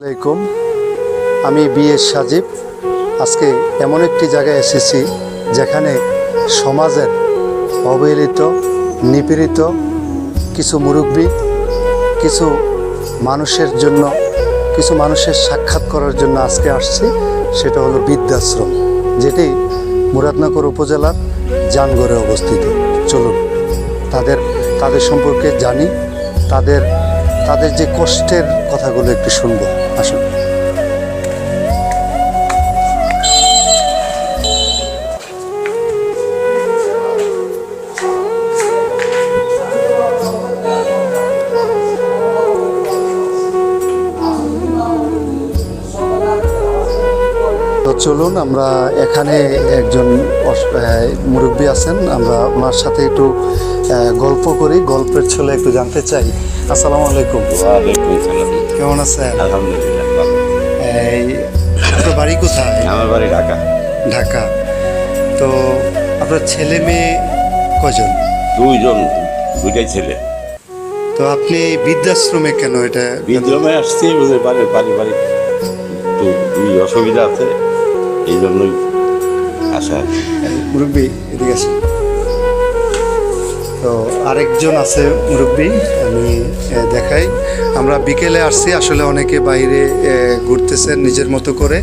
আসসালামাইকুম, আমি বিএস সাজিব। আজকে এমন একটি জায়গায় এসেছি যেখানে সমাজের অবহেলিত, নিপীড়িত কিছু মুরব্বী, কিছু মানুষের সাক্ষাৎ করার জন্য আজকে আসছি। সেটা হলো বৃদ্ধাশ্রম, যেটি মুরাদনগর উপজেলার জানগড়ে অবস্থিত। চলুন তাদের সম্পর্কে জানি, তাদের যে কষ্টের কথাগুলো একটু শুনবো। আসুন। তো চলুন, আমরা এখানে একজন মুরব্বী আছেন, আমরা ওনার সাথে একটু গল্প করি, গল্পের ছলে একটু জানতে চাই। আসসালামু আলাইকুম। ওয়ালাইকুম সালাম। কেমন আছেন? আলহামদুলিল্লাহ ভালো। আপনার বাড়ি কোথায়? আমার বাড়ি ঢাকা। ঢাকা। তো আপনার ছেলে মেয়ে কজন? দুইটাই ছেলে। তো আপনি বৃদ্ধাশ্রমে কেন? এটা বিদ্রমে আসছি, ওদের পারিবারিক একটু অসুবিধা আছে, এই জন্যই আসা। মুরব্বী এদিকে আসেন। তো আরেকজন আছে মুরব্বী, আমি দেখাই। আমরা বিকেলে আসছি, আসলে অনেকে বাইরে ঘুরতেছেন নিজের মতো করে।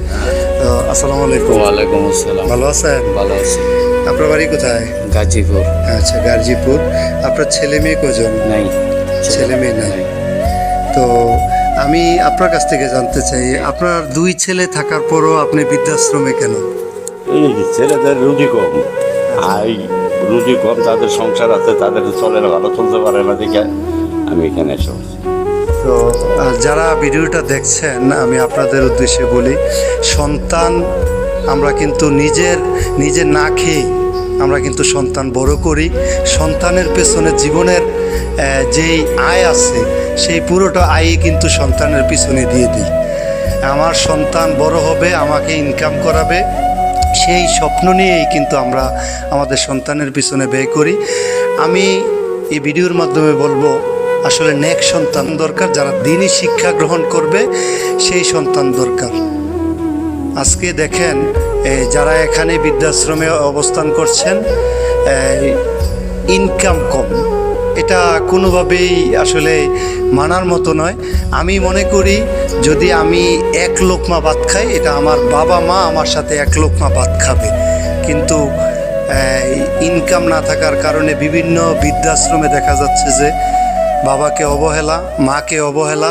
আসসালামু আলাইকুম। ওয়ালাইকুম আসসালাম। ভালো আছেন? ভালো আছি। আপনার বাড়ি কোথায়? গাজীপুর। আচ্ছা, গাজীপুর। আপনার ছেলে মেয়ে কজন? নাই, ছেলে মেয়ে নাই। তো আমি আপনার কাছ থেকে জানতে চাই, আপনার দুই ছেলে থাকার পরও আপনি বৃদ্ধাশ্রমে কেন? এই ছেলেদের রুজি কম, আর রুজি কম, তাদের সংসার আছে, তাদের চলে না, ভালো চলতে পারে না, দেখে আমি এখানে এসে বলছি। তো যারা ভিডিওটা দেখছেন, আমি আপনাদের উদ্দেশ্যে বলি, সন্তান আমরা কিন্তু নিজে না খেয়ে আমরা কিন্তু সন্তান বড় করি। সন্তানের পেছনে জীবনের যেই আয় আছে, সেই পুরোটা আয়ই কিন্তু সন্তানের পিছনে দিয়ে দিই। আমার সন্তান বড় হবে, আমাকে ইনকাম করাবে, সেই স্বপ্ন নিয়েই কিন্তু আমরা আমাদের সন্তানের পিছনে ব্যয় করি। আমি এই ভিডিওর মাধ্যমে বলবো, আসলে নেক সন্তান দরকার, যারা দ্বীনি শিক্ষা গ্রহণ করবে সেই সন্তান দরকার। আজকে দেখেন, যারা এখানে বৃদ্ধাশ্রমে অবস্থান করছেন, ইনকাম কম, এটা কোনোভাবেই আসলে মানার মতো নয়। আমি মনে করি, যদি আমি এক লোকমা ভাত খাই, এটা আমার বাবা মা আমার সাথে এক লোকমা ভাত খাবে। কিন্তু ইনকাম না থাকার কারণে বিভিন্ন বৃদ্ধাশ্রমে দেখা যাচ্ছে যে বাবাকে অবহেলা, মাকে অবহেলা,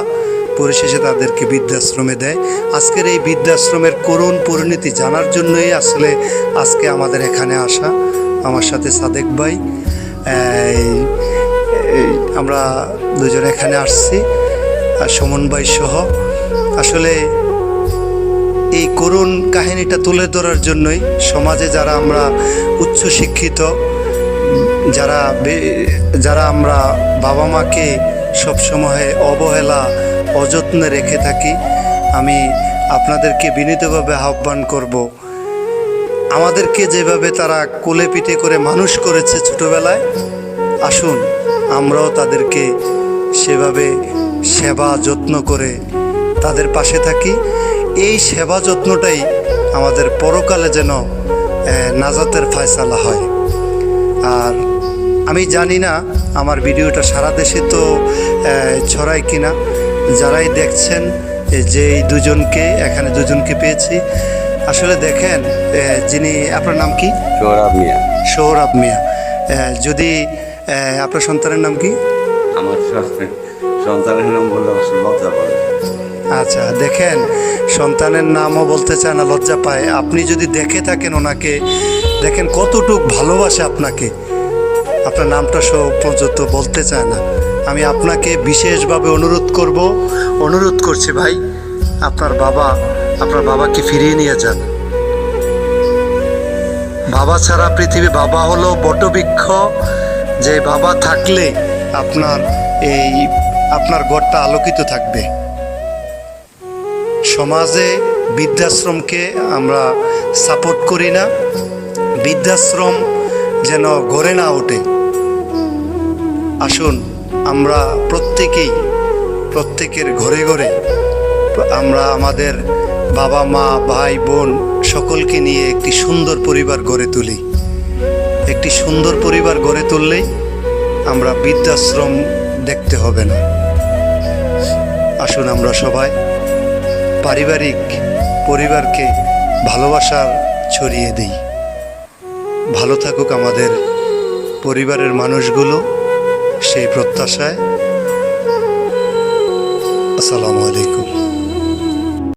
পরিশেষে তাদেরকে বৃদ্ধাশ্রমে দেয়। আজকের এই বৃদ্ধাশ্রমের করুণ পরিণতি জানার জন্যই আসলে আজকে আমাদের এখানে আসা। আমার সাথে সাদেক ভাই, আমরা দুজন এখানে আসছি, আর সুমন ভাই সহ। আসলে এই করুণ কাহিনীটা তুলে ধরার জন্যই সমাজে যারা আমরা উচ্চশিক্ষিত, যারা আমরা বাবা মাকে সবসময় অবহেলা, অযত্নে রেখে থাকি, আমি আপনাদেরকে বিনীতভাবে আহ্বান করব, আমাদেরকে যেভাবে তারা কোলে পিঠে করে মানুষ করেছে ছোটবেলায়, আসুন আমরাও তাদেরকে সেভাবে সেবা যত্ন করে তাদের পাশে থাকি। এই সেবা যত্নটাই আমাদের পরকালে যেন নাজাতের ফয়সালা হয়। আর আমি জানি না আমার ভিডিওটা সারা দেশে তো ছড়ায় কিনা। যারাই দেখছেন, যে এই এখানে দুজনকে পেয়েছি। আসলে দেখেন, যিনি, আপনার নাম কি? সোহরাব মিয়া। সোহরাব মিয়া। যদি আপনার সন্তানের নাম কি? আমার সন্তানের নাম বললে লজ্জা পাবে। আচ্ছা, দেখেন, সন্তানের নামও বলতে চায় না, লজ্জা পায়। আপনি যদি দেখে থাকেন ওনাকে, দেখেন কতটুক ভালোবাসে আপনাকে, আপনার নামটা পর্যন্ত বলতে চায় না। আমি আপনাকে বিশেষভাবে অনুরোধ করছি ভাই, আপনার বাবাকে ফিরিয়ে নিয়ে যান। বাবা ছাড়া পৃথিবী, বাবা হলো বটবৃক্ষ, যে বাবা থাকলে আপনার ঘরটা আলোকিত থাকবে। সমাজে বৃদ্ধাশ্রমকে আমরা সাপোর্ট করি না, বৃদ্ধাশ্রম যেন গড়ে না ওঠে। আসুন আমরা প্রত্যেকের ঘরে ঘরে আমরা আমাদের বাবা মা ভাই বোন সকলকে নিয়ে একটি সুন্দর পরিবার গড়ে তুলি। একটি সুন্দর পরিবার গড়ে তুললেই আমরা বৃদ্ধাশ্রম দেখতে হবে না। আসুন আমরা সবাই পরিবারকে ভালোবাসার ছড়িয়ে দিই। ভালো থাকুক আমাদের পরিবারের মানুষগুলো, সেই প্রত্যাশায়। আসসালামু আলাইকুম।